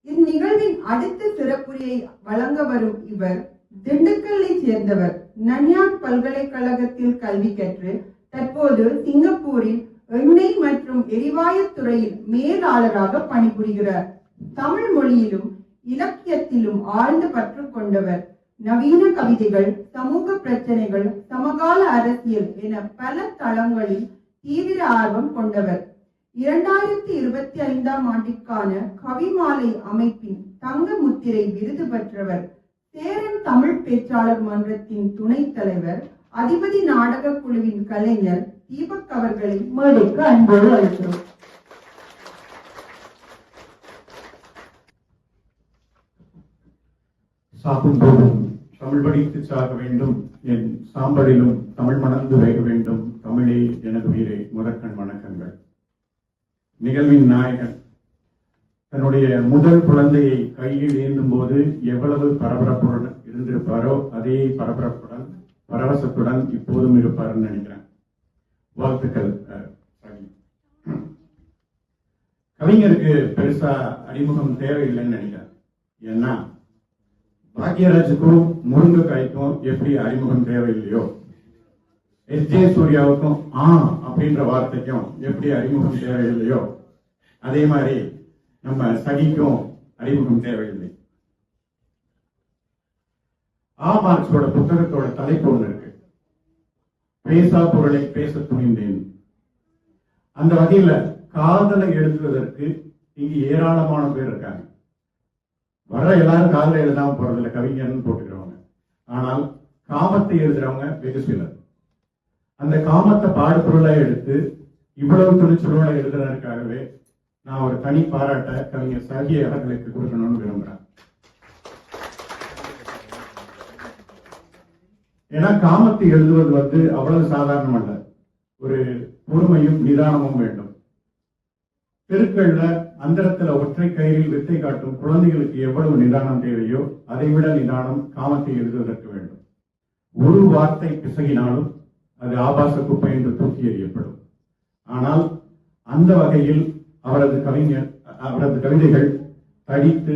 இந்நிகழ்வின் அடுத்த சிறப்புரையை வழங்க வரும் இவர் திண்டுக்கல்லை சேர்ந்தவர். நன்யாங் பல்கலைக்கழகத்தில் கல்வி கற்று தற்போது சிங்கப்பூரில் எண்ணெய் மற்றும் எரிவாயு துறையில் மேலாளராக பணிபுரிகிறார். தமிழ் மொழியிலும் இலக்கியத்திலும் ஆழ்ந்த பற்று கொண்டவர். நவீன கவிதைகள், சமூக பிரச்சனைகள், சமகால அரசியல் என பல தளங்களில் தீவிர ஆர்வம் கொண்டவர். 2025ஆம் ஆண்டிற்கான கவிமாலை அமைப்பின் தங்க முத்திரை விருது பெற்றவர். சேரன் தமிழ் பேச்சாளர் மன்றத்தின் துணைத் தலைவர், அதிபதி நாடக குழுவின் கலைஞர் தீபக் அவர்களை மேடைக்கு அன்போடு அழைக்கிறோம். சாகும் போதும் தமிழ் படித்து சாக வேண்டும், என் சாம்பலிலும் தமிழ் மணந்து வேக வேண்டும், தமிழே எனது உயிரே, முதற்கண் வணக்கங்கள். நிகழ்வின் நாயகன் தன்னுடைய முதல் குழந்தையை கையில் ஏந்தும் போது எவ்வளவு பரபரப்புடன் இருந்திருப்பாரோ அதே பரபரப்புடன் பரவசத்துடன் இப்போதும் இருப்பாருன்னு நினைக்கிறேன். வாழ்த்துக்கள். கவிஞருக்கு பெருசா அறிமுகம் தேவையில்லைன்னு நினைக்கிறேன். ஏன்னா பாக்யராஜுக்கும் முருங்கைக்காய்க்கும் எப்படி அறிமுகம் தேவையில்லையோ, எஸ்.ஜே. சூர்யாவுக்கும் அப்படின்ற வார்த்தைக்கும் எப்படி அறிமுகம் தேவையில்லையோ, அதே மாதிரி நம்ம சகிக்கும் அறிமுகம் தேவையில்லை. மார்க்ஸோட புத்தகத்தோட தலைப்பு ஒன்று இருக்கு, பேசா பொருளை பேச துணிந்தேன். அந்த வகையில காதலை எழுதுவதற்கு இங்கு ஏராளமான பேர் இருக்காங்க. வர எல்லாரும் காதலை எழுதாம போறதில்ல, கவிஞர்னு போட்டுக்கிறவங்க. ஆனால் காமத்தை எழுதுறவங்க வெகு சிலர். அந்த காமத்தை பாடுபொருளை எடுத்து இவ்வளவு துணிச்சலோட எழுதுறதுக்காகவே நான் ஒரு தனி பாராட்ட கவிஞர் சகி அவர்களுக்கு கொடுக்கணும்னு விரும்புறேன். ஏன்னா காமத்தை எழுதுவது அவ்வளவு சாதாரணம் அல்ல. ஒரு பொறுமையும் நிதானமும் வேண்டும். தெருக்கள்ல அந்தரத்துல ஒற்றை கயிறில் வித்தை காட்டும் குழந்தைகளுக்கு எவ்வளவு நிதானம் தேவையோ அதைவிட நிதானம் காமத்தை எழுதுவதற்கு வேண்டும். ஒரு வார்த்தை பிசகினாலும் அது ஆபாச குப்பை என்று தூக்கி எறியப்படும். ஆனால் அந்த வகையில் அவரது கவிதைகள் தடித்து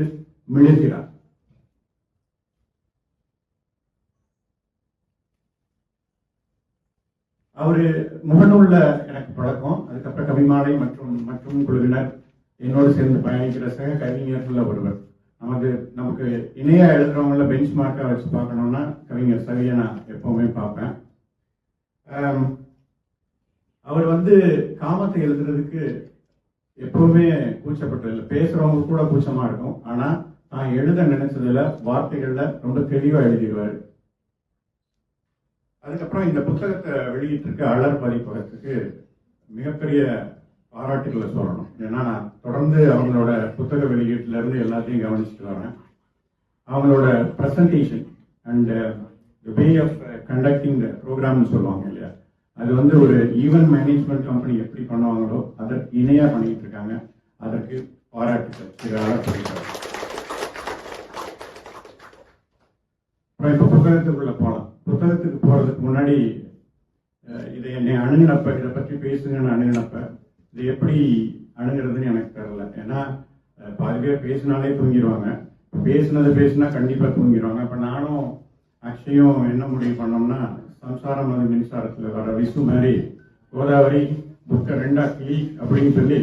மிளிர்கிறார். அவரு முகநூல்ல எனக்கு பழக்கம். அதுக்கப்புறம் கவிமாலை மற்றும் குழுவினர் என்னோடு சேர்ந்து பயணிக்கிற சக கவிஞர்கள் ஒருவர். நமக்கு இணையா எழுதுறவங்கள பெஞ்ச் மார்க்கா வச்சு பார்க்கணும்னா கவிஞர் சவியை நான் எப்பவுமே பார்ப்பேன். அவர் காமத்தை எழுதுறதுக்கு எப்பவுமே கூச்சப்பட்டதில்லை. பேசுறவங்க கூட கூச்சமா இருக்கும். ஆனா நான் எழுத நினைச்சதுல வார்த்தைகள்ல ரொம்ப தெளிவா எழுதிடுவாரு. அதுக்கப்புறம் இந்த புத்தகத்தை வெளியிட்டிருக்க அலர் பதிப்பகத்துக்கு மிகப்பெரிய பாராட்டுகளை சொல்லணும். ஏன்னா நான் தொடர்ந்து அவங்களோட புத்தக வெளியீட்டுல இருந்து எல்லாத்தையும் கவனிச்சுட்டு வரேன். அவங்களோட presentation and way of conducting ப்ரோக்ராம்னு சொல்லுவாங்க இல்லையா, அது ஒரு ஈவென்ட் மேனேஜ்மெண்ட் கம்பெனி எப்படி பண்ணுவாங்களோ அதற்கு இணையா பண்ணிட்டு இருக்காங்க. அதற்கு பாராட்டுகள். இப்ப புத்தகத்துக்குள்ள போகலாம். புத்தகத்துக்கு போறதுக்கு முன்னாடி இதை என்னை அணுகினப்ப, இதை பற்றி பேசுங்கன்னு அணுகினப்ப, இது எப்படி அணுகிறதுன்னு எனக்கு தெரியல. ஏன்னா பாதி பேர் பேசினாலே தூங்கிடுவாங்க. பேசினா கண்டிப்பா தூங்கிடுவாங்க. இப்ப நானும் அக்ஷயும் என்ன முடிவு பண்ணோம்னா, சம்சாரம் அது மின்சாரத்துல வர விசு மாதிரி கோதாவரி புக்கை 2ஆ கிளி அப்படின்னு சொல்லி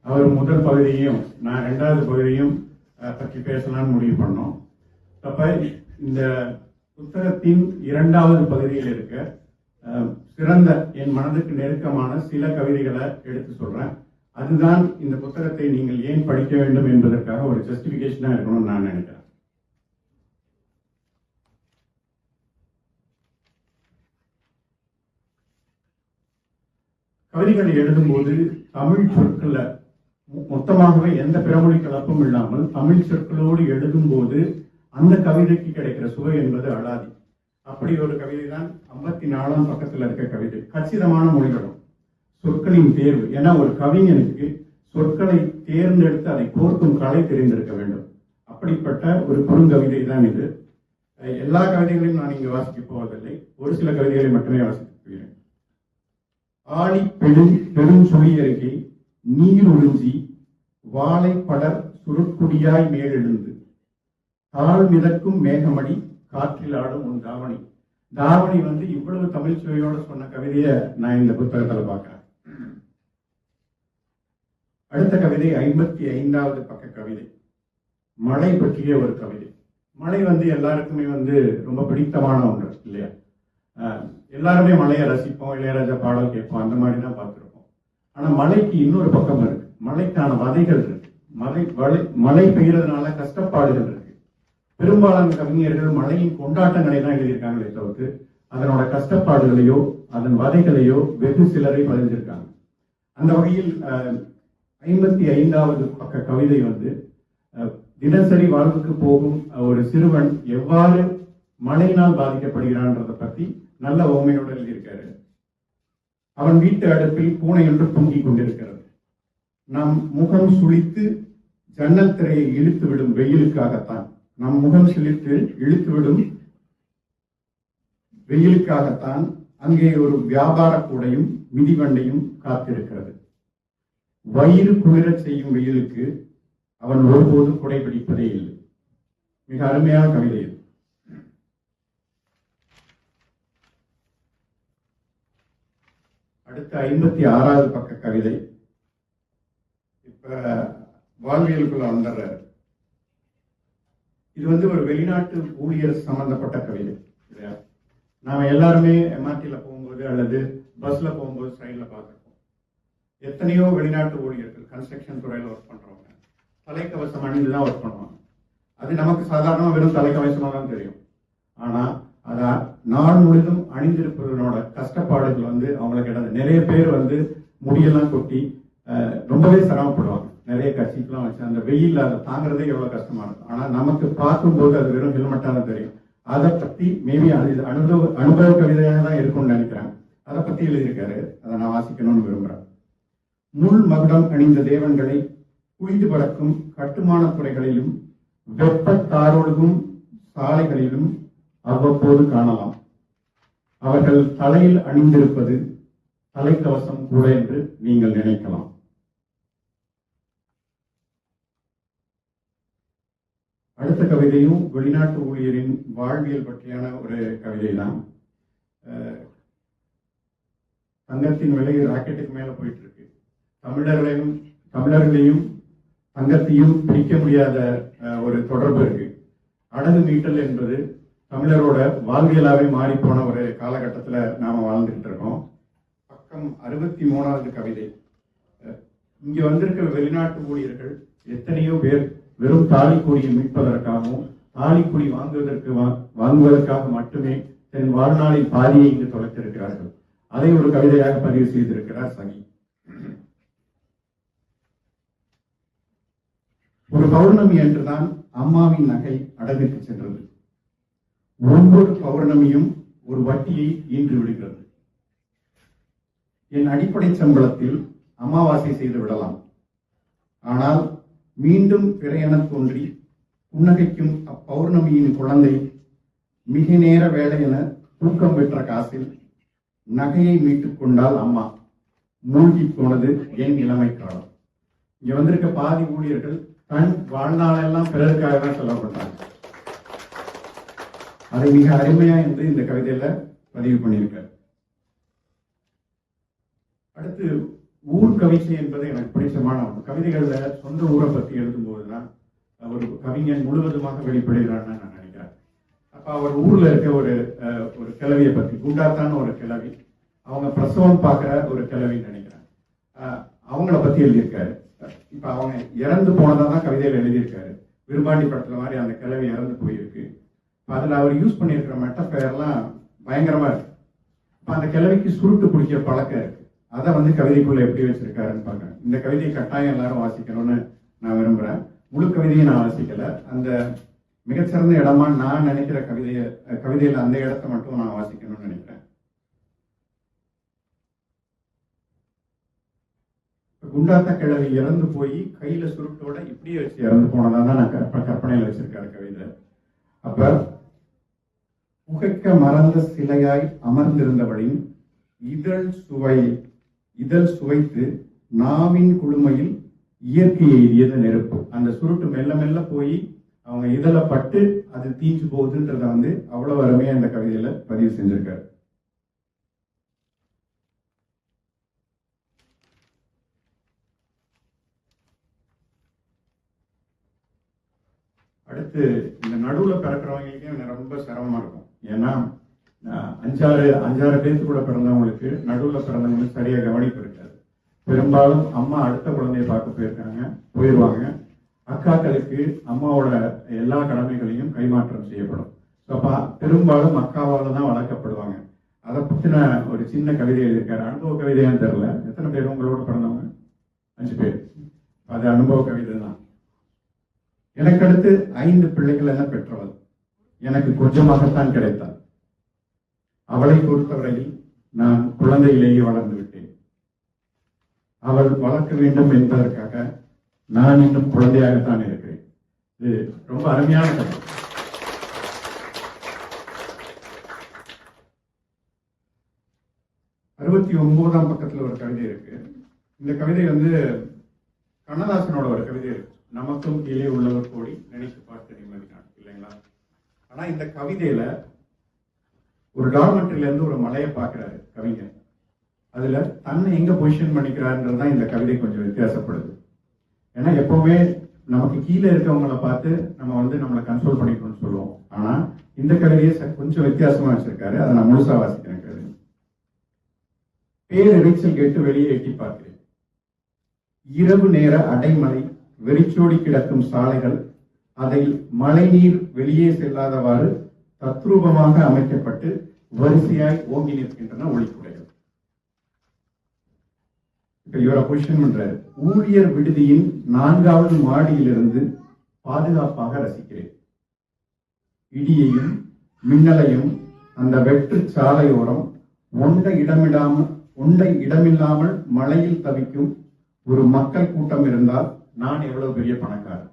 அவர் முதல் பகுதியையும் நான் 2வது பகுதியும் பற்றி பேசலாம்னு முடிவு பண்ணோம். அப்ப இந்த புத்தகத்தின் 2வது பகுதியில் இருக்க சிறந்த என் மனதுக்கு நெருக்கமான சில கவிதைகளை எடுத்து சொல்றேன். அதுதான் இந்த புத்தகத்தை நீங்கள் ஏன் படிக்க வேண்டும் என்பதற்காக ஒரு ஜஸ்டிபிகேஷனா இருக்கணும்னு நான் நினைக்கிறேன். கவிதைகளை எழுதும்போது தமிழ் சொற்கள மொத்தமாகவே எந்த பிறமொழி கலப்பும் இல்லாமல் தமிழ் சொற்களோடு எழுதும்போது அந்த கவிதைக்கு கிடைக்கிற சுவை என்பது அழாதி. அப்படி ஒரு கவிதை தான் 54ஆம் பக்கத்தில் இருக்க கவிதை. கச்சிதமான மொழிகளும் சொற்களின் தேர்வு. ஏன்னா ஒரு கவிஞனுக்கு சொற்களை தேர்ந்தெடுத்து அதை கோர்க்கும் கலை தெரிந்திருக்க வேண்டும். அப்படிப்பட்ட ஒரு குறுங்கவிதை தான் இது. எல்லா கவிதைகளையும் நான் இங்கு வாசிக்க போவதில்லை. ஒரு சில கவிதைகளை மட்டுமே வாசிக்க போகிறேன். ஆழி பெரும் சுழியருகே நீர் ஒழுஞ்சி வாழை படர் சுருட்குடியாய் மேலெழுந்து தாழ் மிதக்கும் மேகமடி காற்றில் ஆடும் உன் தாவணி. தாவணி வந்து இவ்வளவு தமிழ் சுவையோட சொன்ன கவிதையை நான் இந்த புத்தகத்துல பார்க்கிறேன். அடுத்த கவிதை 55வது பக்க கவிதை, மழை பற்றிய ஒரு கவிதை. மழை வந்து எல்லாருக்குமே வந்து ரொம்ப பிடித்தமான ஒன்று இல்லையா? எல்லாருமே மழையை ரசிப்போம், இளையராஜா பாடல் கேட்போம், அந்த மாதிரி தான் பார்த்துருப்போம். ஆனா மழைக்கு இன்னொரு பக்கம் இருக்கு, மழைக்கான வதைகள் இருக்கு. மழை பெய்யறதுனால கஷ்டப்பாடுகள் இருக்கு. பெரும்பாலான கவிஞர்கள் மழையின் கொண்டாட்டங்களை தான் எழுதியிருக்காங்களே தவிர்த்து அதனோட கஷ்டப்பாடுகளையோ அதன் வதைகளையோ வெகு சிலரை பதிஞ்சிருக்காங்க. அந்த வகையில் 55வது பக்க கவிதை வந்து தினசரி வாழ்வுக்கு போகும் ஒரு சிறுவன் எவ்வாறு மழையினால் பாதிக்கப்படுகிறான்றதை பத்தி நல்ல உவமையோடு எழுதியிருக்காரு. அவன் வீட்டு அடுப்பில் பூனை ஒன்று தொங்கிக் கொண்டிருக்கிறது. நம் முகம் சுளித்து ஜன்னல் திரையை இழுத்து விடும் வெயிலுக்காகத்தான், நம் முகம் சுளித்து இழுத்துவிடும் வெயிலுக்காகத்தான் அங்கே ஒரு வியாபார கூடையும் மிதிவண்டையும் காத்திருக்கிறது. வயிறு குளிரச் செய்யும் வெயிலுக்கு அவன் ஒருபோதும் குடைபிடிப்பதே இல்லை. மிக அருமையான கவிதை இது. அடுத்த 56வது பக்க கவிதை. இப்ப வாழ்வியலுக்குள்ள வந்துடுறாரு. இது வந்து ஒரு வெளிநாட்டு ஊழியர் சம்பந்தப்பட்ட கவிதை இல்லையா? நாம எல்லாருமே எம்ஆர்டில போகும்போது அல்லது பஸ்ல போகும்போது ட்ரெயின்ல பார்த்துருப்போம். எத்தனையோ வெளிநாட்டு ஊழியர்கள் கன்ஸ்ட்ரக்ஷன் துறையில ஒர்க் பண்றவங்க தலைக்கவசம் அணிந்துதான் ஒர்க் பண்ணுவாங்க. அது நமக்கு சாதாரணமா வெறும் தலைக்கவசமா தான் தெரியும். ஆனா அத நாள் முழுதும் அணிந்திருப்பதனோட கஷ்டப்பாடுகள் வந்து அவங்களுக்கு கிடையாது. நிறைய பேர் வந்து முடியெல்லாம் கொட்டி ரொம்பவே சிரமப்படுவாங்க. நிறைய கட்சிக்கெல்லாம் வச்சு அந்த வெயில் அதை தாங்குறதே எவ்வளவு கஷ்டமா இருக்கும். ஆனா நமக்கு பார்க்கும்போது அது வெறும் ஹெல்மெட்டா தான் தெரியும். அதை பத்தி மேபி அனுபவ கவிதையாக தான் இருக்கும்னு நினைக்கிறேன். அதை பத்தி எழுதியிருக்காரு. அதை நான் வாசிக்கணும்னு விரும்புறேன். முள் மகுடம் அணிந்த தேவன்களை குவிந்து பறக்கும் கட்டுமான துறைகளிலும் வெப்பத்தாரொழுகும் சாலைகளிலும் அவ்வப்போது காணலாம். அவர்கள் தலையில் அணிந்திருப்பது தலைக்கவசம் கூட என்று நீங்கள் நினைக்கலாம். அடுத்த கவிதையும் வெளிநாட்டு ஊழியரின் வாழ்வியல் பற்றியான ஒரு கவிதை தான். தங்கத்தின் விலை ராக்கெட்டுக்கு மேல போயிட்டு இருக்கு. தமிழர்களையும் தங்கத்தையும் பிரிக்க முடியாத ஒரு தொடர்பு இருக்கு. அடகு மீட்டல் என்பது தமிழரோட வாழ்வியலாவே மாறி போன ஒரு காலகட்டத்துல நாம வாழ்ந்துகிட்டு இருக்கோம். பக்கம் 63வது கவிதை. இங்க வந்திருக்கிற வெளிநாட்டு ஊழியர்கள் எத்தனையோ பேர் வெறும் தாலிக்கூலியை மீட்பதற்காகவும் தாலிக்கூலி வாங்குவதற்காக மட்டுமே தன் வாழ்நாளின் பாதியை இங்கு தொலைத்திருக்கிறார்கள். அதை ஒரு கவிதையாக பதிவு செய்திருக்கிறார் சகி. ஒரு பௌர்ணமி என்றுதான் அம்மாவின் நகை அடகுக்கு சென்றது. ஒவ்வொரு பௌர்ணமியும் ஒரு வட்டியை ஈன்று விடுகிறது. என் அடிப்படை சம்பளத்தில் அமாவாசை செய்து விடலாம். ஆனால் மீண்டும் பிறையென தோன்றி புன்னகைக்கும் அப்பௌர்ணமியின் குழந்தை மிக நேர வேலை என தூக்கம் பெற்ற காசில் நகையை மீட்டுக் கொண்டால் அம்மா. மூழ்கி போனது என் இளமை காலம். இங்க வந்திருக்க பாதி ஊழியர்கள் தன் வாழ்நாளெல்லாம் பிறருக்காக தான் செலவுபட்டாங்க. அதை மிக அருமையா என்று இந்த கவிதையில பதிவு பண்ணியிருக்காரு. அடுத்து ஊர் கவிதை என்பது எனக்கு பிடிச்சமான ஒன்று. கவிதைகள்ல சொந்த ஊரை பத்தி எழுதும் போதுதான் ஒரு கவிஞன் முழுவதுமாக வெளிப்படுகிறான்னு நான் நினைக்கிறேன். அப்ப அவர் ஊர்ல இருக்க ஒரு கிழவியை பத்தி, குண்டாத்தான ஒரு கிழவி, அவங்க பிரசவம் பார்க்கிற ஒரு கிழவின்னு நினைக்கிறேன், அவங்கள பத்தி எழுதியிருக்காரு. இப்ப அவங்க இறந்து போனதான் கவிதையில எழுதியிருக்காரு. விரும்பாண்டி படத்துல மாதிரி அந்த கிழவி இறந்து போயிருக்கு. அதுல அவர் யூஸ் பண்ணியிருக்கிற மெட்டஃபயர்லாம் பயங்கரமா இருக்கு. இப்ப அந்த கிழவிக்கு சுருட்டு பிடிக்கிற பழக்கம் இருக்கு. அதை வந்து கவிதைக்குள்ள எப்படி வச்சிருக்காருன்னு பாக்குறேன். இந்த கவிதையை கட்டாயம் எல்லாரும் வாசிக்கணும்னு நான் விரும்புறேன். முழு கவிதையை நான் வாசிக்கல. அந்த மிகச்சிறந்த இடமா நான் நினைக்கிற கவிதையில அந்த இடத்தை மட்டும் நான் வாசிக்கணும்னு நினைக்கிறேன். குண்டாத்த கிழவி இறந்து போய் கையில சுருட்டோட இப்படியே வச்சு இறந்து போனதான் நான் கற்பனையில வச்சிருக்காரு கவிதை. அப்ப புகைக்க மறந்த சிலையாய் அமர்ந்திருந்தவளின் இதழ் சுவைத்து நாவின் குளுமையில் இயற்கை எய்தியது நெருப்பு. அந்த சுருட்டு மெல்ல மெல்ல போய் அவங்க இதில் பட்டு அது தீஞ்சு போகுதுன்றத வந்து அவ்வளவு அருமையா இந்த கவிதையில பதிவு செஞ்சிருக்காரு. அடுத்து இந்த நடுவில் பிறக்கிறவங்களுக்கே ரொம்ப சிரமமா இருக்கும். ஏன்னா அஞ்சாறு பேருக்கு கூட பிறந்தவங்களுக்கு நடுவில் பிறந்தவங்களுக்கு சரியா கவனிப்பு இருக்காது. பெரும்பாலும் அம்மா அடுத்த குழந்தையை பார்க்க போயிடுவாங்க. அக்காக்களுக்கு அம்மாவோட எல்லா கடமைகளையும் கைமாற்றம் செய்யப்படும். பெரும்பாலும் அக்காவால தான் வளர்க்கப்படுவாங்க. அதை பத்தின ஒரு சின்ன கவிதை எழுதியிருக்காரு. அனுபவ கவிதையான்னு தெரியல. எத்தனை பேர் உங்களோட பிறந்தவங்க? 5 பேர். அது அனுபவ கவிதை தான். எனக்கு அடுத்து 5 பிள்ளைகள் என பெற்றவள் எனக்கு கொஞ்சமாகத்தான் கிடைத்தாள். அவளை பொறுத்தவரையில் நான் குழந்தையிலேயே வளர்ந்து விட்டேன். அவள் வளர்க்க வேண்டும் என்பதற்காக நான் இன்னும் குழந்தையாகத்தான் இருக்கிறேன். இது ரொம்ப அருமையான கதை. அறுபத்தி 9ஆம் பக்கத்துல ஒரு கவிதை இருக்கு. இந்த கவிதை வந்து கண்ணதாசனோட ஒரு கவிதை இருக்கு. நமக்கும் கீழே உள்ளவர் கோடி நினைத்து பார்த்து நிம்மதினான், இல்லைங்களா? ஆனா இந்த கவிதையில ஒரு டார்மெட்ரியில இருந்து ஒரு மலையை பார்க்கிறாரு கவிஞர். அதுல தன்னை எங்க பொசிஷன் பண்ணிக்கிறாருன்றதுதான் இந்த கவிதை கொஞ்சம் வித்தியாசப்படுது. ஏன்னா எப்பவுமே நமக்கு கீழே இருக்கவங்களை பார்த்து நம்ம வந்து நம்மளை கன்சோல் பண்ணிக்கணும்னு சொல்லுவோம். ஆனா இந்த கவிதையை கொஞ்சம் வித்தியாசமா வச்சிருக்காரு. அதை நான் முழுசா வாசிக்கிறேன். கவிதை. பேரிரைச்சல் கேட்டு வெளியே எட்டி பார்க்கிறேன். இரவு நேர அடைமலை, வெறிச்சோடி கிடக்கும் சாலைகள், அதை மழை நீர் வெளியே செல்லாதவாறு தத்ரூபமாக அமைக்கப்பட்டு வரிசையாய் ஓங்கி நிற்கின்றன ஒளிக்குடைகள். இப்ப இவரை பொசிஷன் பண்றாரு. ஊழியர் விடுதியின் 4வது மாடியிலிருந்து பாதுகாப்பாக ரசிக்கிறேன். இடியையும் மின்னலையும் அந்த வெற்று சாலையோரம் ஒன்றை இடமில்லாமல் மழையில் தவிக்கும் ஒரு மக்கள் கூட்டம் இருந்தால் நான் எவ்வளவு பெரிய பணக்காரன்.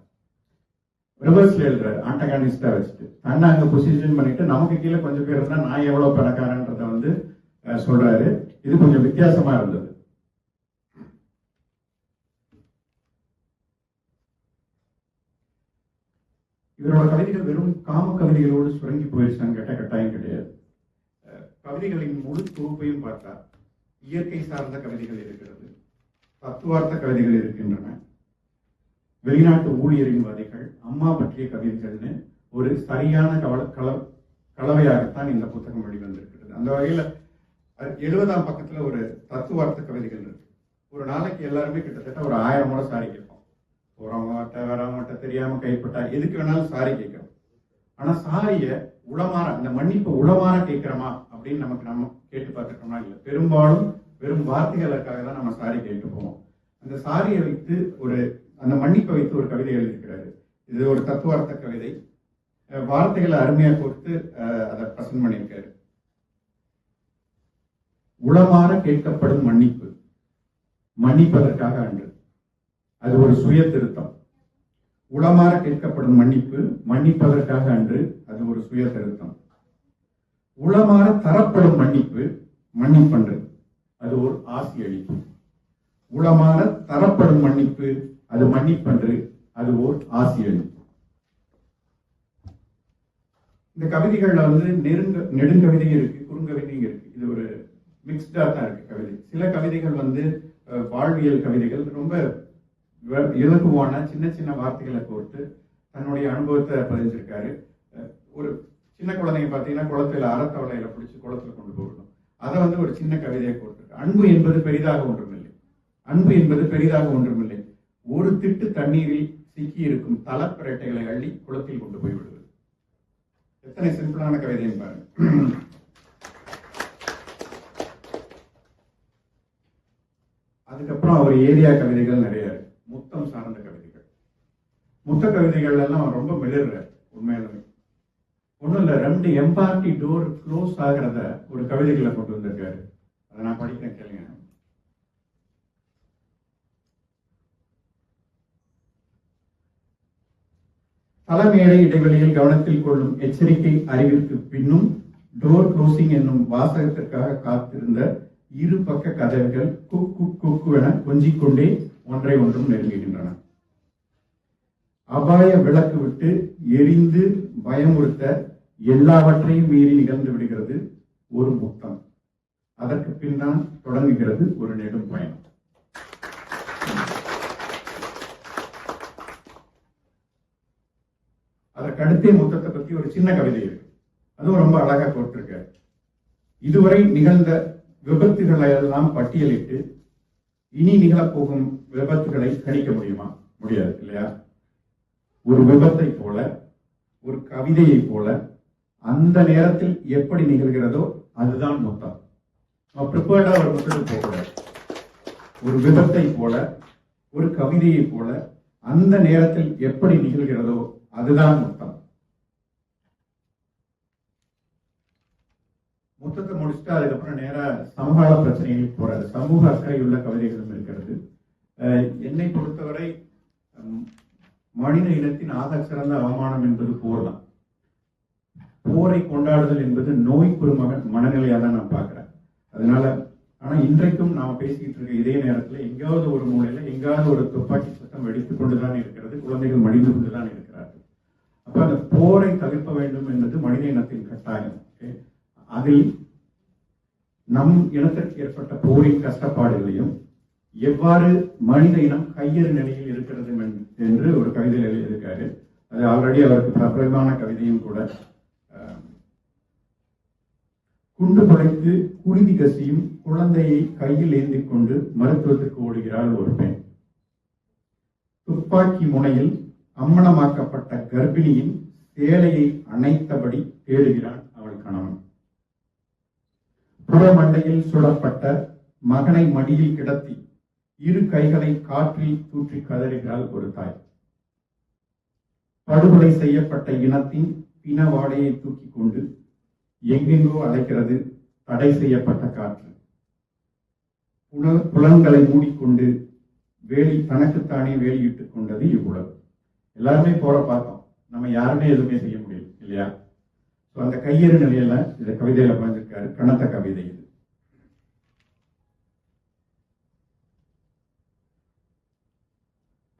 ரிவர்ஸ்ல எழுதுறாரு, ஆண்டகானிஸ்டா வச்சுட்டு தன்னை அங்க பொசிஷன் பண்ணிட்டு நமக்கு கீழே கொஞ்சம் பேர் இருந்தா நான் எவ்வளவு பணக்காரன்றத வந்து சொல்றாரு. இது கொஞ்சம் வித்தியாசமா இருந்தது. இவரோட கவிதைகள் வெறும் காம கவிதைகளோடு சுரங்கி போயிருச்சான்னு கேட்ட கட்டாயம் கிடையாது. கவிதைகளின் முழு தொகுப்பையும் பார்த்தா இயற்கை சார்ந்த கவிதைகள் இருக்கிறது, தத்துவார்த்த கவிதைகள் இருக்கின்றன, வெளிநாட்டு ஊழியரின் வதைகள், அம்மா பற்றிய கவிதைகள்னு ஒரு சரியான கலவையாகத்தான் இந்த புத்தகம் வெளிவந்திருக்கிறது. அந்த வகையில 70ஆம் பக்கத்துல ஒரு தத்துவார்த்த கவிதைகள் இருக்கு. ஒரு நாளைக்கு எல்லாருமே கிட்டத்தட்ட ஒரு 1000 முறை சாரி கேட்போம். போறவங்ககிட்ட வரவங்ககிட்ட தெரியாம கைப்பட்டா எதுக்கு வேணாலும் சாரி கேட்கிறோம். ஆனா சாரிய உளமாற, இந்த மன்னிப்பு உளமாற கேட்கிறோமா அப்படின்னு நம்ம கேட்டு பார்த்துட்டோம்னா இல்லை. பெரும்பாலும் வெறும் வார்த்தைகளுக்காக தான் நம்ம சாரி கேட்டு போவோம். அந்த சாரியை வைத்து அந்த மன்னிப்பை வைத்து ஒரு கவிதை எழுதியிருக்கிறாரு. இது ஒரு தத்துவார்த்த கவிதை. வார்த்தைகளை அருமையா கொடுத்து அதை பிரசன்ட் பண்ணியிருக்காரு. உளமாற கேட்கப்படும் மன்னிப்பு, மன்னிப்பதற்காக அன்று. அது ஒரு சுய திருத்தம். உளமாற கேட்கப்படும் மன்னிப்பு, மன்னிப்பதற்காக அன்று. அது ஒரு சுய திருத்தம். உளமாற தரப்படும் மன்னிப்பு, மன்னிப்பன்று. அது ஒரு ஆசி அளிப்பு. உளமாற தரப்படும் மன்னிப்பு, அது மன்னிப்பன்று. அது ஓர் ஆசி அளிப்பு. இந்த கவிதைகள்ல வந்து நெடுங்கவிதை இருக்கு, குறுங்கவிதையும் இருக்கு. இது ஒரு மிக்ஸ்டா தான் இருக்கு கவிதை. சில கவிதைகள் வந்து வாழ்வியல் கவிதைகள், ரொம்ப இலகுவான சின்ன சின்ன வார்த்தைகளை கோர்த்து தன்னுடைய அனுபவத்தை பதிஞ்சிருக்காரு. ஒரு சின்ன குழந்தைங்க பார்த்தீங்கன்னா குளத்துல அறத்தவளையில பிடிச்சி குளத்துல கொண்டு போகணும். அதை வந்து ஒரு சின்ன கவிதையை கோர்த்துருக்கு. அன்பு என்பது பெரிதாக ஒன்றுமில்லை, அன்பு என்பது பெரிதாக ஒன்றுமில்லை, ஒரு திட்டு தண்ணீரில் சிக்கி இருக்கும் தலப்பிரட்டைகளை அள்ளி குளத்தில் கொண்டு போய் விடுவது. எத்தனை சிம்பிளான கவிதையும் பாருங்க. அதுக்கப்புறம் அவர் ஏரியா கவிதைகள் நிறைய இருக்கு. முத்தம் சார்ந்த கவிதைகள், முத்த கவிதைகள் எல்லாம் ரொம்ப மிளற. உண்மையாலுமே ஒன்றும் இல்லை, 2 எம்பார்ட்டி டோர் க்ளோஸ் ஆகிறத ஒரு கவிதைகளை கொண்டு வந்திருக்காரு. அதை நான் படிக்கிறேன், கேளுங்க. தலைமையடை இடைவெளியில் கவனத்தில் கொள்ளும் எச்சரிக்கை அறிவிற்கு பின்னும் டோர் க்ளோசிங் என்னும் வாசகத்திற்காக காத்திருந்த 2 பக்க கதவுகள் குக்கு குக்கு என கொஞ்சிக்கொண்டே ஒன்றை ஒன்றும் நெருங்குகின்றன. அபாய விளக்கு விட்டு எரிந்து பயமுறுத்த எல்லாவற்றையும் மீறி நிகழ்ந்து விடுகிறது ஒரு முத்தம். அதற்கு பின்னால் தொடங்குகிறது ஒரு நெடும் பயணம். அதற்கு அடுத்தே முத்தத்தை பத்தி ஒரு சின்ன கவிதை இருக்கு. அதுவும் ரொம்ப அழகா போட்டிருக்க. இதுவரை நிகழ்ந்த விபத்துகளை எல்லாம் பட்டியலிட்டு இனி நிகழப்போகும் விபத்துகளை கணிக்க முடியுமா? முடியாது இல்லையா? ஒரு விபத்தை போல, ஒரு கவிதையை போல அந்த நேரத்தில் எப்படி நிகழ்கிறதோ அதுதான் முத்தம். ப்ரிப்பேர்டா ஒரு முத்தத்துக்கு போகக்கூடாது. ஒரு விபத்தை போல, ஒரு கவிதையை போல அந்த நேரத்தில் எப்படி நிகழ்கிறதோ அதுதான் முத்தம். முத்தத்தை முடிச்சுட்டு அதுக்கப்புறம் நேரா சமகால பிரச்சனைகளுக்கு போறாரு. சமூக அக்கறையுள்ள கவிதைகளும் இருக்கிறது. என்னை பொறுத்தவரை மனித இனத்தின் ஆக சிறந்த அவமானம் என்பது போர் தான். போரை கொண்டாடுதல் என்பது நோய்க்குறு மனநிலையாக தான் நான் பார்க்கிறேன். அதனால ஆனா இன்றைக்கும் நாம பேசிக்கிட்டு இருக்க இதே நேரத்தில் எங்காவது ஒரு மூலையில எங்காவது ஒரு துப்பாக்கி சத்தம் வெடித்துக் கொண்டுதான் இருக்கிறது. குழந்தைகள் மடிந்து கொண்டுதான் இருக்கிறார்கள். அப்ப அந்த போரை தவிர்க்க வேண்டும் என்பது மனித இனத்தின் கட்டாயம். அதில் நம் இனத்திற்கு ஏற்பட்ட போரின் கஷ்டப்பாடுகளையும் எவ்வாறு மனித இனம் கையறு நிலையில் இருக்கிறது என்று ஒரு கவிதையில் எழுதியிருக்காரு. அது ஆல்ரெடி அவருக்கு பிரபலமான கவிதையும் கூட. குண்டு படைத்து குருதி கசியும் குழந்தையை கையில் ஏந்தி கொண்டு மருத்துவத்துக்கு ஓடுகிறாள் ஒரு பெண். துப்பாக்கி முனையில் அம்மனமாக்கப்பட்ட கர்ப்பிணியின் சேலையை அணைத்தபடி தேடுகிறான் அவள் கணவன். புறமண்டையில் சுடப்பட்ட மகனை மடியில் கிடத்தி இரு கைகளை காற்றில் தூற்றி கதறுகிறாள் ஒரு தாய். படுகொலை செய்யப்பட்ட இனத்தின் பிண வாடையை தூக்கி கொண்டு எங்கெங்கோ அழைக்கிறது தடை செய்யப்பட்ட காற்று. புலன்களை மூடிக்கொண்டு வேலி தனக்குத்தானே வேலியிட்டுக் கொண்டது இவ்வுலகம். எல்லாருமே போற பார்த்தோம், நம்ம யாருமே எதுவுமே செய்ய முடியும் இல்லையா? அந்த கையெறு நிலையில இந்த கவிதையில பதிஞ்சிருக்காரு. கனத்த கவிதை இது.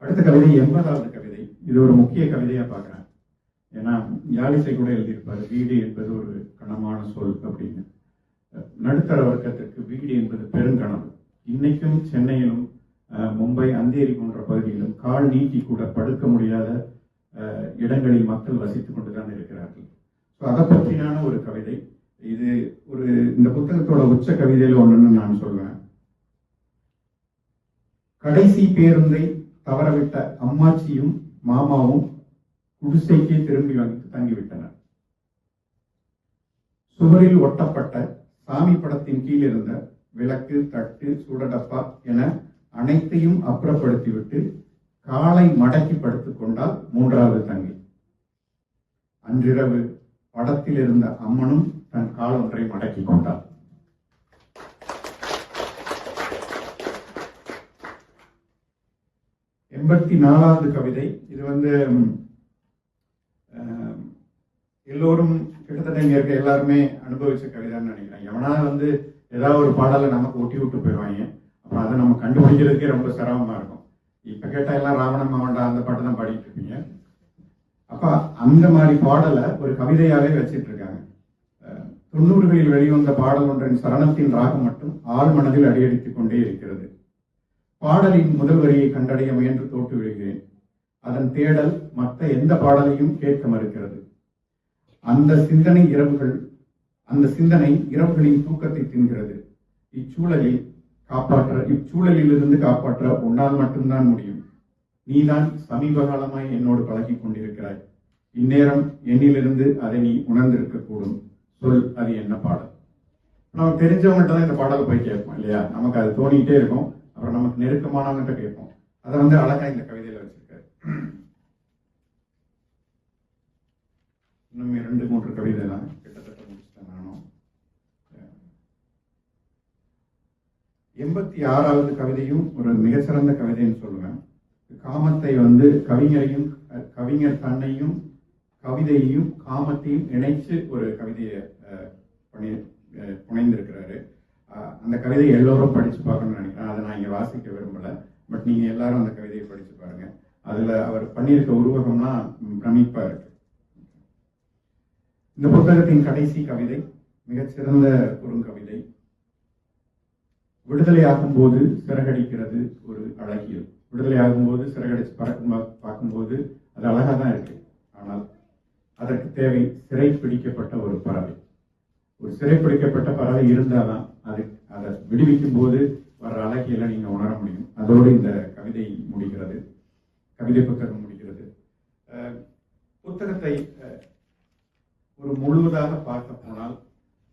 அடுத்த கவிதை 80வது கவிதை. இது ஒரு முக்கிய கவிதையா பார்க்கிறேன். ஏன்னா யாழிசை கூட எழுதியிருப்பாரு, வீடு என்பது ஒரு கனமான சொல் அப்படின்னு. நடுத்தர வர்க்கத்திற்கு வீடு என்பது பெருங்கனவு. இன்னைக்கும் சென்னையிலும் மும்பை அந்தேரி போன்ற பகுதியிலும் கால் நீட்டி கூட படுக்க முடியாத இடங்களில் மக்கள் வசித்துக் கொண்டுதான் இருக்கிறார்கள். அதை பற்றியான ஒரு கவிதை இது. ஒரு இந்த புத்தகத்தோட உச்ச கவிதையில ஒண்ணுன்னு நான் சொல்வேன். கடைசி பேருந்தை தவறவிட்ட அம்மாச்சியும் மாமாவும் குடிசைக்கே திரும்பி வந்து தங்கிவிட்டனர். சுவரில் ஒட்டப்பட்ட சாமி படத்தின் கீழ் இருந்த விளக்கு, தட்டு, சூடடப்பா என அனைத்தையும் அப்புறப்படுத்திவிட்டு காலை மடக்கி படுத்துக் கொண்டால் மூன்றாவது தங்கி. அன்றிரவு படத்தில் இருந்த அம்மனும் தன் கால் ஒன்றை மடக்கி கொண்டாள். எண்பத்தி 4வது கவிதை. இது எல்லோரும் கிட்டத்தட்ட இங்க இருக்க எல்லாருமே அனுபவிச்ச கவிதைன்னு நினைக்கிறேன். எவனா ஏதாவது ஒரு பாடலை நமக்கு ஒட்டி விட்டு போயிடுவாங்க. அப்புறம் அதை நம்ம கண்டுபிடிக்கிறதுக்கே ரொம்ப சிரமமா இருக்கும். இப்ப கேட்டா எல்லாம் ராவணன் மாவண்டா அந்த பாட்டு தான் பாடிட்டு இருப்பீங்க. அப்ப அந்த மாதிரி பாடலை ஒரு கவிதையாவே வச்சிட்டு இருக்காங்க. 90களில் வெளிவந்த பாடல் ஒன்றின் சரணத்தின் ராகம் மட்டும் ஆள் மனதில் அடியடித்துக் கொண்டே இருக்கிறது. பாடலின் முதல் வரியை கண்டடைய முயன்று தோற்று விடுகிறேன். அதன் தேடல் மற்ற எந்த பாடலையும் கேட்க மறுக்கிறது. அந்த சிந்தனை இரவுகளின் தூக்கத்தை தின்கிறது. இச்சூழலில் இருந்து காப்பாற்ற உன்னால் மட்டும்தான் முடியும். நீதான் சமீப காலமாய் என்னோடு பழகி கொண்டிருக்கிறாய். இந்நேரம் என்னிலிருந்து அதை நீ உணர்ந்திருக்க கூடும். சொல், அது என்ன பாடல்? நமக்கு தெரிஞ்சவங்கள்ட்ட தான் இந்த பாடலை போய் கேட்போம் இல்லையா? நமக்கு அது தோணிக்கிட்டே இருக்கும். அப்புறம் நமக்கு நெருக்கமானவங்கிட்ட கேட்போம். அதை அழகா இந்த கவிதையில வச்சிருக்காரு. இன்னும் 2-3 கவிதை தான் கிட்டத்தட்ட முடிச்சுட்டேன் நானும். 86வது கவிதையும் ஒரு மிகச்சிறந்த கவிதைன்னு சொல்லுவேன். காமத்தை கவிஞர் தன்னையும் கவிதையையும் காமத்தையும் இணைச்சு ஒரு கவிதையை புனைந்திருக்கிறாரு. அந்த கவிதையை எல்லோரும் படிச்சு பார்க்கணும்னு நினைக்கிறேன். அதை நான் இங்க வாசிக்க விரும்பல. பட் நீங்க எல்லாரும் அந்த கவிதையை படிச்சு பாருங்க. அதுல அவர் பண்ணியிருக்க உருவகம்லாம் பிரமிப்பா இருக்கு. இந்த புத்தகத்தின் கடைசி கவிதை மிகச்சிறந்த குறுங்கவிதை. விடுதலையாகும் போது சிறகடிக்கிறது ஒரு அழகியல். விடுதலையாகும் போது சிறகடிச்சு பார்க்கும்போது அது அழகா தான் இருக்கு. ஆனால் அதற்கு தேவை சிறை பிடிக்கப்பட்ட ஒரு பறவை. ஒரு சிறை பிடிக்கப்பட்ட பறவை இருந்தாதான் அதை விடுவிக்கும் போது வர அழகியலை நீங்க உணர முடியும். அதோடு இந்த கவிதை முடிகிறது, கவிதை புத்தகம் முடிகிறது. புத்தகத்தை ஒரு முழுவதாக பார்க்க போனால்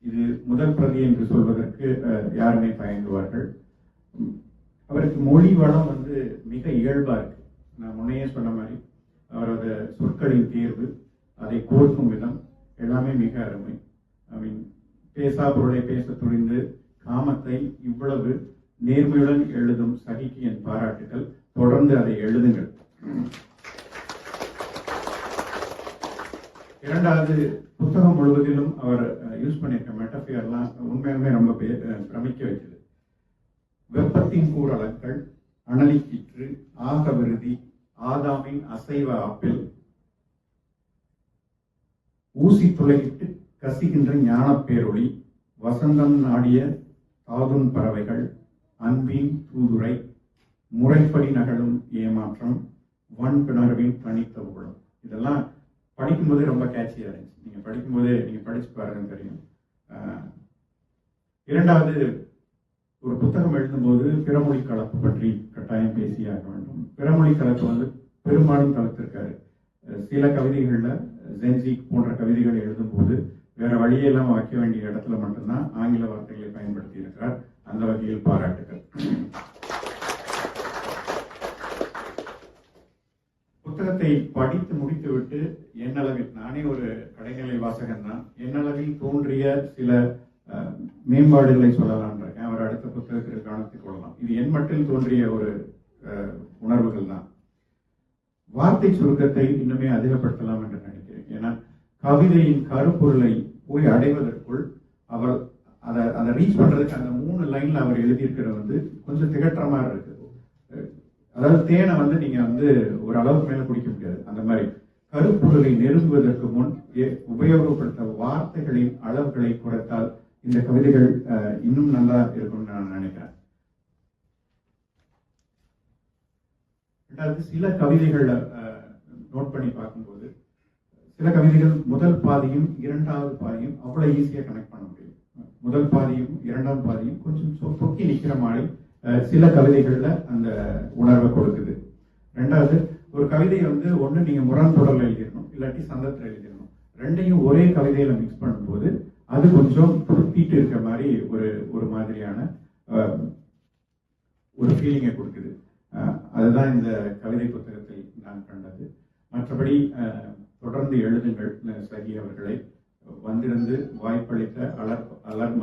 இது முதல் பிரதி என்று சொல்வதற்கு யாருமே தயங்குவார்கள். அவருக்கு மொழி வளம் மிக இயல்பா இருக்கு. நான் முன்னையே சொன்ன மாதிரி அவரோட சொற்களின் தேர்வு, அதை கோர்க்கும் விதம் எல்லாமே மிக அருமை. பேசா பொருளை பேச துணிந்து காமத்தை இவ்வளவு நேர்மையுடன் எழுதும் சகிக்கு என் பாராட்டுகள். தொடர்ந்து அதை எழுதுங்கள். இரண்டாவது, புத்தகம் முழுவதிலும் அவர் யூஸ் பண்ணியிருக்க மெட்டபியர்லாம் உண்மையுமே ரொம்ப பிரமிக்க வைக்குது. வெப்பத்தின் கூறலங்கள், அனலிக்கிற்று, ஆக விருதி, ஆதாமின் அசைவ ஆப்பிள், ஊசி துளையிட்டு கசிகின்ற ஞான பேரொளி, வசந்தம் நாடிய தாதுன் பறவைகள், அன்பின் தூதுரை, முறைப்படி நகலும் ஏமாற்றம், வன் பிணர்வின் தனித்த ஊழம். இதெல்லாம் படிக்கும்போது ரொம்ப கேட்சியா இருந்துச்சு. நீங்க படிக்கும்போதே நீங்க படிச்சு பாருங்க தெரியும். இரண்டாவது, ஒரு புத்தகம் எழுதும்போது பிறமொழி கலப்பு பற்றி கட்டாயம் பேசியாக வேண்டும். பிறமொழி கலப்பு பெரும்பாலும் கலத்திருக்காரு. சில கவிதைகள்ல ஜென்சி போன்ற கவிதைகளை எழுதும்போது வேற வழியெல்லாம் வைக்க வேண்டிய இடத்துல மட்டும்தான் ஆங்கில வார்த்தைகளை பயன்படுத்தி இருக்கிறார். அந்த வகையில் பாராட்டுகள். புத்தகத்தை படித்து முடித்துவிட்டு என்னளவில், நானே ஒரு கடைநிலை வாசகன் தான், என்னளவில் தோன்றிய சில மேம்பாடுகளை சொல்லலாம் இருக்கேன். அவர் அடுத்த புத்தகத்திற்கு கவனத்துக் கொள்ளலாம். இது என் மட்டில் தோன்றிய ஒரு உணர்வுகள் தான். வார்த்தை சுருக்கத்தை இன்னுமே அதிகப்படுத்தலாம் என்று நினைக்கிறேன். ஏன்னா கவிதையின் கருப்பொருளை போய் அடைவதற்குள் அவர் அதை ரீச் பண்றதுக்கு அந்த 3 லைன்ல அவர் எழுதியிருக்கிறது கொஞ்சம் திகட்டுற மாதிரி இருக்கு. அதாவது தேனை நீங்க ஒரு அளவுக்கு மேல குடிக்க முடியாது. அந்த மாதிரி கருப்பொருளை நெருங்குவதற்கு முன் உபயோகப்படுத்த வார்த்தைகளின் அளவுகளை குறைத்தால் இந்த கவிதைகள் இன்னும் நல்லா இருக்கும்னு நான் நினைக்கிறேன். ரெண்டாவது, சில கவிதைகள் நோட் பண்ணி பார்க்கும்போது சில கவிதைகள் முதல் பாதியும் இரண்டாவது பாதியும் அவ்வளவு ஈஸியா கனெக்ட் பண்ண முடியும். முதல் பாதியும் இரண்டாம் பாதியும் கொஞ்சம் தொக்கி நிக்கிற மாதிரி சில கவிதைகள்ல அந்த உணர்வை கொடுக்குது. ரெண்டாவது, ஒரு கவிதையை ஒண்ணு நீங்க முரண்தொடர்ல எழுதிடணும், இல்லாட்டி சந்தத்துல எழுதிடணும். ரெண்டையும் ஒரே கவிதையில மிக்ஸ் பண்ணும்போது அது கொஞ்சம் துருத்திட்டு இருக்க மாதிரி ஒரு மாதிரியான ஒரு ஃபீலிங்கை கொடுக்குது. அதுதான் இந்த கவிதை புத்தகத்தில் நான் கண்டது. மற்றபடி தொடர்ந்து எழுதுங்கள். சகி அவர்களை வந்திருந்து வாய்ப்பளித்த அலர்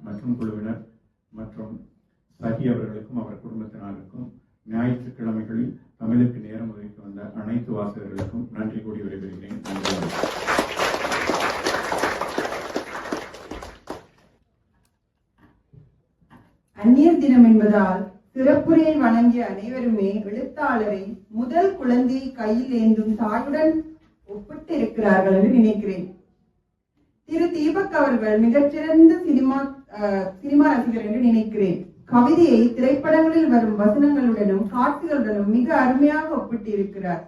மற்றும் குழுவினர் மற்றும் சகி அவர்களுக்கும் அவர் குடும்பத்தினருக்கும் ஞாயிற்றுக்கிழமைகளில் தமிழுக்கு நேரம் ஒதுக்கி வந்த அனைத்து வாசகர்களுக்கும் நன்றி கூடி விடைபெறுகிறேன். அந்நியர் தினம் என்பதால் சிறப்புரையை வழங்கிய அனைவருமே எழுத்தாளரை முதல் குழந்தையை கையில் ஏந்தும் தாயுடன் ஒப்பிட்டு இருக்கிறார்கள் என்று நினைக்கிறேன். திரு தீபக் அவர்கள் மிகச்சிறந்த சினிமா ரசிகர் என்று நினைக்கிறேன். கவிதையை திரைப்படங்களில் வரும் வசனங்களுடனும் காட்சிகளுடனும் மிக அருமையாக ஒப்பிட்டு இருக்கிறார்.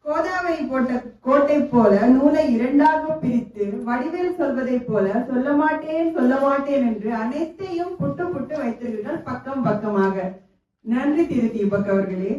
கோதாவரி போட்ட கோட்டை போல நூலை இரண்டாக பிரித்து வடிவேல் சொல்வதை போல சொல்ல மாட்டேன் என்று அனைத்தையும் புட்டு வைத்திருக்கிறார் பக்கம் பக்கமாக. நன்றி திரு தீபக் அவர்களே.